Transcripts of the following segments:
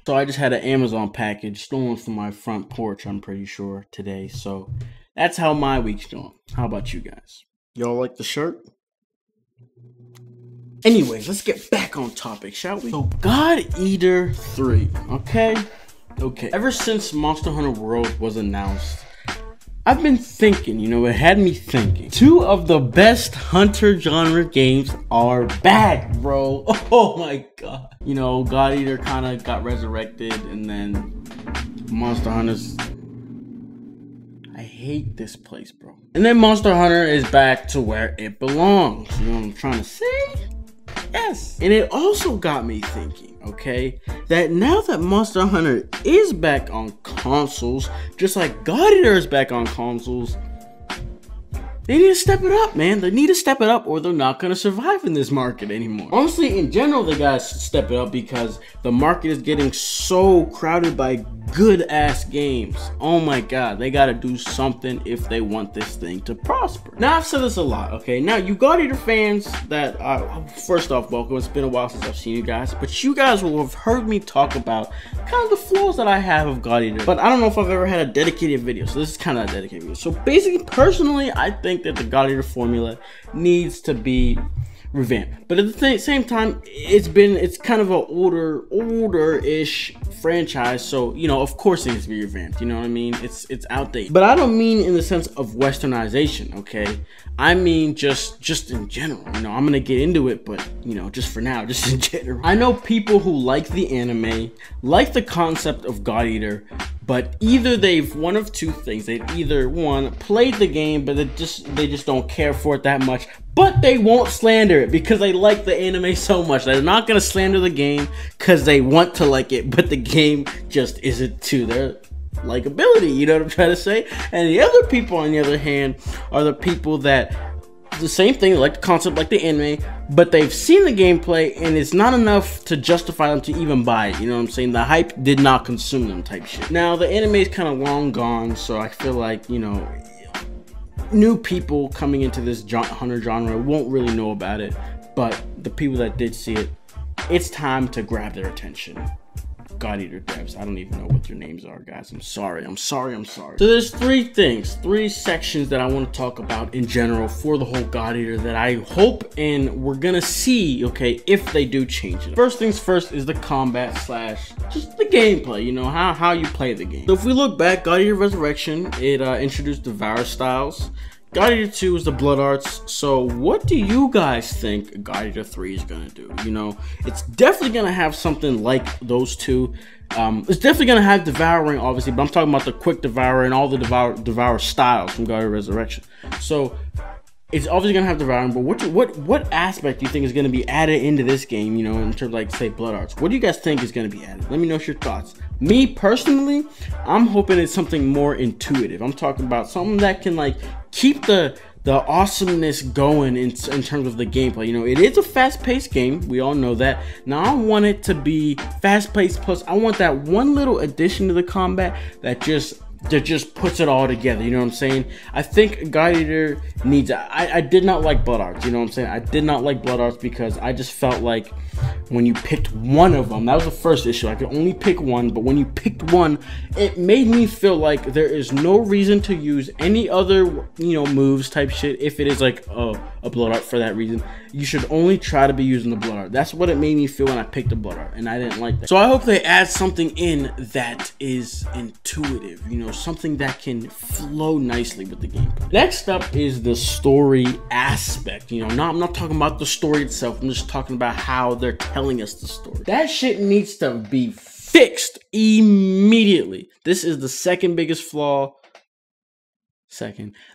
So I just had an Amazon package stolen from my front porch, I'm pretty sure, today. So that's how my week's going. How about you guys? Y'all like the shirt? Anyways, let's get back on topic, shall we? So, God Eater 3, okay? Okay, ever since Monster Hunter World was announced, I've been thinking, you know, it had me thinking. 2 of the best hunter genre games are back, bro. Oh my god. You know, God Eater kind of got resurrected, and then Monster Hunter's... I hate this place, bro. And then Monster Hunter is back to where it belongs. You know what I'm trying to say? Yes. And it also got me thinking, okay, that now that Monster Hunter is back on consoles, just like God Eater is back on consoles, they need to step it up, man. They need to step it up or they're not going to survive in this market anymore. Honestly, in general, they got to step it up because the market is getting so crowded by good-ass games. Oh my god, they got to do something if they want this thing to prosper. Now, I've said this a lot, okay? Now, you God Eater fans that, first off, welcome. It's been a while since I've seen you guys, but you guys will have heard me talk about kind of the flaws that I have of God Eater, but I don't know if I've ever had a dedicated video, so this is kind of a dedicated video. So basically, personally, I think that the God Eater formula needs to be revamped, but at the same time, it's kind of an older-ish franchise, so you know, of course it needs to be revamped. You know what I mean? It's outdated, but I don't mean in the sense of westernization, okay? I mean just in general. You know, I'm gonna get into it, but you know, just for now, just in general. I know people who like the anime, like the concept of God Eater, but either they've one of two things. They've either one played the game, but they just don't care for it that much, but they won't slander it because they like the anime so much. They're not gonna slander the game because they want to like it, but the game just isn't to their likability. You know what I'm trying to say? And the other people, on the other hand, are the people that the same thing, like the concept, like the anime, but they've seen the gameplay and it's not enough to justify them to even buy it. You know what I'm saying? The hype did not consume them type shit. Now the anime is kind of long gone, so I feel like, you know, new people coming into this hunter genre won't really know about it, but the people that did see it, it's time to grab their attention. God Eater devs, I don't even know what your names are, guys. I'm sorry. So there's 3 sections that I want to talk about in general for the whole God Eater that I hope and we're gonna see, okay, if they do change it. First things first is the combat slash just the gameplay, you know, how you play the game. So if we look back, God Eater Resurrection, it introduced Devour styles. God Eater 2 is the Blood Arts. So what do you guys think God Eater 3 is gonna do? You know, it's definitely gonna have something like those two. It's definitely gonna have Devouring, obviously, but I'm talking about the quick Devourer and all the Devour styles from God Eater Resurrection. So it's obviously gonna have Devouring, but what aspect do you think is gonna be added into this game, you know, in terms of, like, say, Blood Arts? What do you guys think is gonna be added? Let me know your thoughts. Me personally, I'm hoping it's something more intuitive. I'm talking about something that can, like, keep the awesomeness going in terms of the gameplay. You know, it is a fast-paced game. We all know that. Now, I want it to be fast-paced, plus I want that one little addition to the combat that just puts it all together. You know what I'm saying? I think God Eater needs... I did not like Blood Arts. You know what I'm saying? I did not like Blood Arts because I just felt like when you picked one of them, that was the first issue. I could only pick one, but when you picked one, it made me feel like there is no reason to use any other, you know, moves type shit. If it is like a Blood Art for that reason, you should only try to be using the Blood Art. That's what it made me feel when I picked the Blood Art, and I didn't like that. So I hope they add something in that is intuitive, you know, something that can flow nicely with the game. Next up is the story aspect. You know, I'm not talking about the story itself. I'm just talking about how they're telling us the story. That shit needs to be fixed immediately. This is the second biggest flaw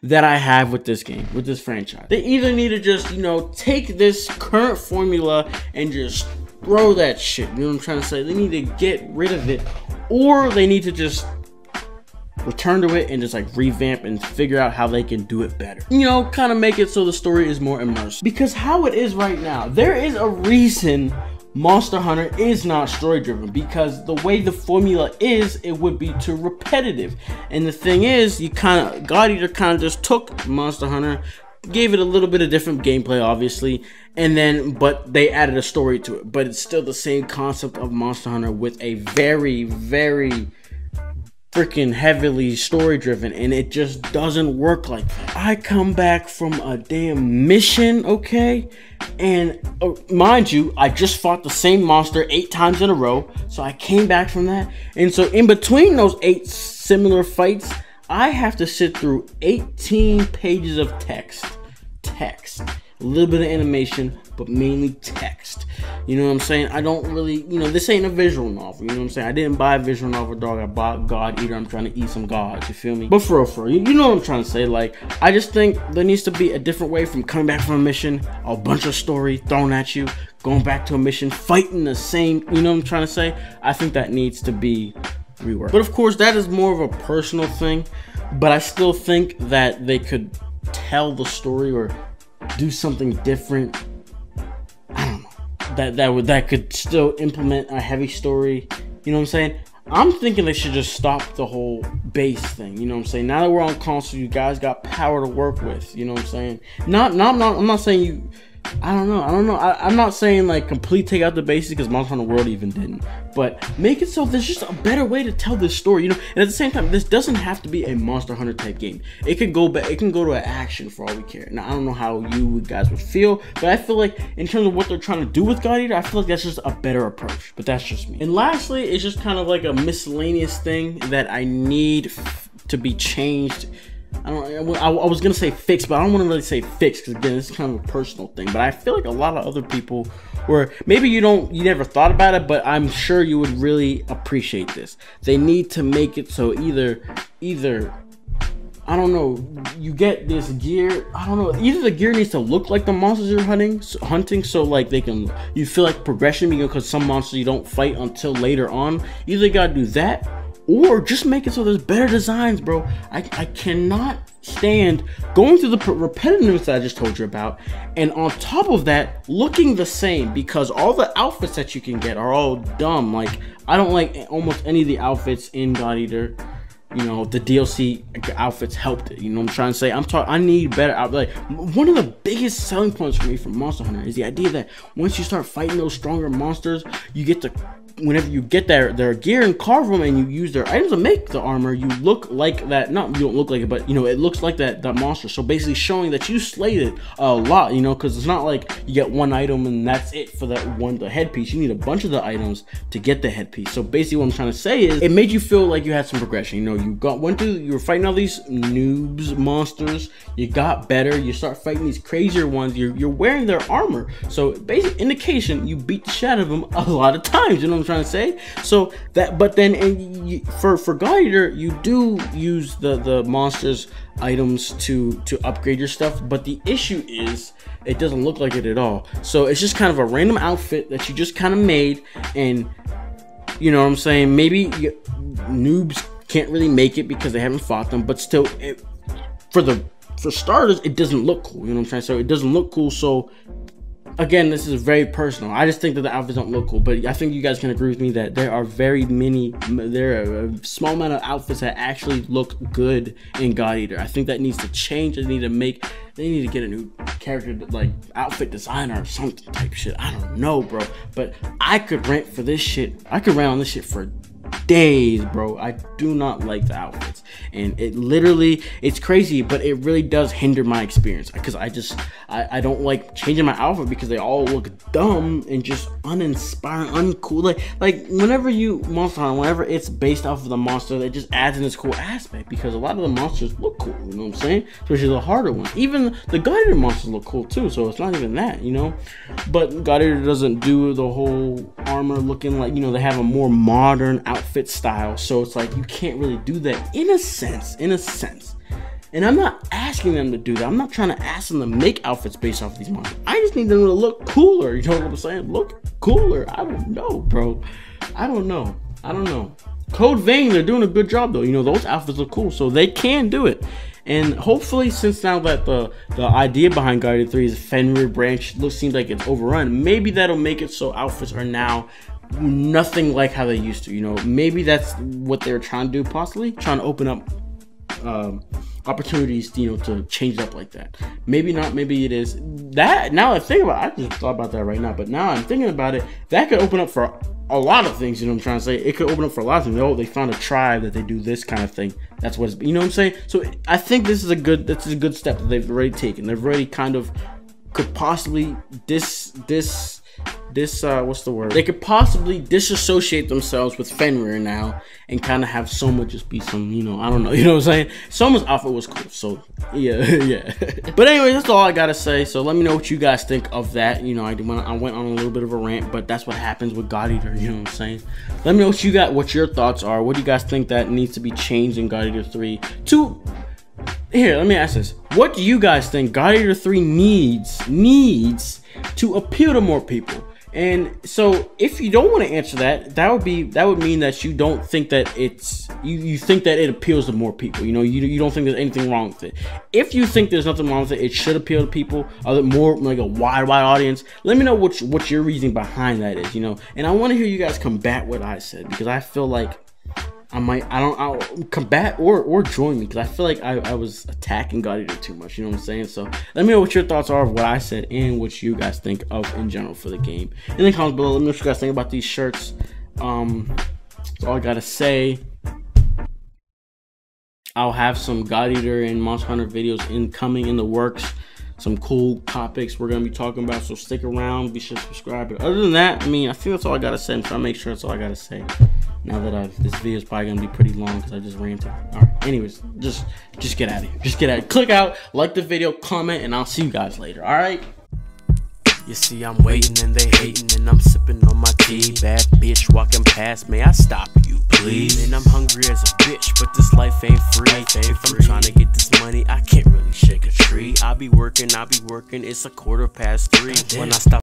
that I have with this game, with this franchise. They either need to just, you know, take this current formula and just throw that shit. You know what I'm trying to say? They need to get rid of it, or they need to just return to it and just like revamp and figure out how they can do it better. You know, kind of make it so the story is more immersive. Because how it is right now, there is a reason Monster Hunter is not story driven, because the way the formula is, it would be too repetitive. And the thing is, God Eater kind of just took Monster Hunter, gave it a little bit of different gameplay, obviously, and then but they added a story to it. But it's still the same concept of Monster Hunter with a very, very freaking heavily story driven, and it just doesn't work like that. I come back from a damn mission, okay, and mind you, I just fought the same monster 8 times in a row, so I came back from that, and so in between those 8 similar fights, I have to sit through 18 pages of text, a little bit of animation, but mainly text. You know what I'm saying? I don't really, you know, this ain't a visual novel. You know what I'm saying? I didn't buy a visual novel, dog. I bought God Eater. I'm trying to eat some gods. You feel me? But for real, you know what I'm trying to say? Like, I just think there needs to be a different way from coming back from a mission, a bunch of story thrown at you, going back to a mission, fighting the same. You know what I'm trying to say? I think that needs to be reworked. But of course, that is more of a personal thing. But I still think that they could tell the story or do something different. I don't know, that could still implement a heavy story. You know what I'm saying? I'm thinking they should just stop the whole base thing. You know what I'm saying? Now that we're on console, you guys got power to work with. You know what I'm saying? I'm not saying you. I don't know. I'm not saying like complete take out the basics, because Monster Hunter World even didn't. But make it so there's just a better way to tell this story, you know. And at the same time, this doesn't have to be a Monster Hunter type game. It could go back. It can go to an action for all we care. Now I don't know how you guys would feel, but I feel like in terms of what they're trying to do with God Eater, I feel like that's just a better approach. But that's just me. And lastly, it's just kind of like a miscellaneous thing that I need to be changed. I was gonna say fixed, but I don't want to really say fixed, because again, this is kind of a personal thing. But I feel like a lot of other people, or maybe you never thought about it, but I'm sure you would really appreciate this. They need to make it so either I don't know, you get this gear, I don't know, either the gear needs to look like the monsters you're hunting, so like you feel like progression, because some monsters you don't fight until later on. Either they gotta do that, or just make it so there's better designs, bro. I cannot stand going through the repetitiveness that I just told you about, and on top of that, looking the same, because all the outfits that you can get are all dumb. Like, I don't like almost any of the outfits in God Eater. You know, the DLC outfits helped it. You know what I'm trying to say? I need better outfits. Like, one of the biggest selling points for me from Monster Hunter is the idea that once you start fighting those stronger monsters, you get to, whenever you get their gear and carve them, and you use their items to make the armor, you look like that. Not, you don't look like it, but you know, it looks like that monster. So basically showing that you slayed it a lot, you know, because it's not like you get one item and that's it for the headpiece. You need a bunch of the items to get the headpiece. So basically what I'm trying to say is, it made you feel like you had some progression. You know, you were fighting all these noobs monsters, you got better, you start fighting these crazier ones, you're wearing their armor. So basic indication, you beat the shit out of them a lot of times. You know what I'm trying to say? So that, but then for God Eater, you do use the monsters items to upgrade your stuff, but the issue is it doesn't look like it at all. So it's just kind of a random outfit that you just kind of made, and you know what I'm saying, maybe noobs can't really make it because they haven't fought them, but still, for starters, it doesn't look cool. You know what I'm saying? So it doesn't look cool. So again, this is very personal. I just think that the outfits don't look cool, but I think you guys can agree with me that there are there are a small amount of outfits that actually look good in God Eater. I think that needs to change. They need to get a new character, like outfit designer or something type shit. I don't know, bro. But I could rant for this shit. I could rant on this shit for days, bro. I do not like the outfits, and it's crazy, but it really does hinder my experience, because I don't like changing my outfit because they all look dumb and just uninspiring, uncool. Like whenever whenever it's based off of the monster, it just adds in this cool aspect, because a lot of the monsters look cool, you know what I'm saying? Especially the harder ones. Even the God Eater monsters look cool too, so it's not even that, you know? But God Eater doesn't do the whole armor looking like, you know, they have a more modern outfit style, so it's like you can't really do that in a sense. And I'm not asking them to do that. I'm not trying to ask them to make outfits based off of these monsters. I just need them to look cooler. You know what I'm saying? Look cooler. I don't know, bro. I don't know. Code Vein, they're doing a good job though. You know, those outfits look cool, so they can do it. And hopefully, since now that the idea behind God Eater 3 is Fenrir branch seems like it's overrun, maybe that'll make it so outfits are now nothing like how they used to. You know, maybe that's what they're trying to do, possibly trying to open up opportunities, you know, to change it up like that. Maybe not, maybe it is. That, now I think about it, I just thought about that right now, but now I'm thinking about it, that could open up for a lot of things, you know what I'm trying to say? It could open up for a lot of things. Oh, they found a tribe that they do this kind of thing. That's what it's, you know what I'm saying? So I think this is a good step that they've already taken. They've already kind of could possibly what's the word? They could possibly disassociate themselves with Fenrir now and kind of have Soma just be some, you know, I don't know, you know what I'm saying? Soma's outfit was cool, so yeah, yeah. But anyway, that's all I gotta say. So let me know what you guys think of that. You know, I went on a little bit of a rant, but that's what happens with God Eater, you know what I'm saying? Let me know what you got, what your thoughts are. What do you guys think that needs to be changed in God Eater 3 to... Here, let me ask this. What do you guys think God Eater 3 needs to appeal to more people? And so if you don't want to answer that, that would mean that you don't think that it's you think that it appeals to more people. You know, you don't think there's anything wrong with it. If you think there's nothing wrong with it, it should appeal to people, more like a wide audience. Let me know what your reasoning behind that is, you know. And I want to hear you guys combat what I said, because I feel like I'll combat or join me, because I feel like I was attacking God Eater too much, you know what I'm saying? So let me know what your thoughts are of what I said and what you guys think of in general for the game. In the comments below, let me know what you guys think about these shirts. That's all I gotta say. I'll have some God Eater and Monster Hunter videos incoming in the works. Some cool topics we're gonna be talking about, so stick around, be sure to subscribe. But other than that, I mean, I think that's all I gotta say. I'm trying to make sure that's all I gotta say. Now that this video is probably gonna be pretty long because I just ranted. All right, anyways, just get out of here. Just get out. Click out, like the video, comment, and I'll see you guys later. All right. You see, I'm waiting and they hating, and I'm sipping on my tea. Bad bitch walking past, may I stop you, please? And I'm hungry as a bitch, but this life ain't free. If I'm trying to get this money, I can't really shake a tree. I be working, it's a 3:15. When I stop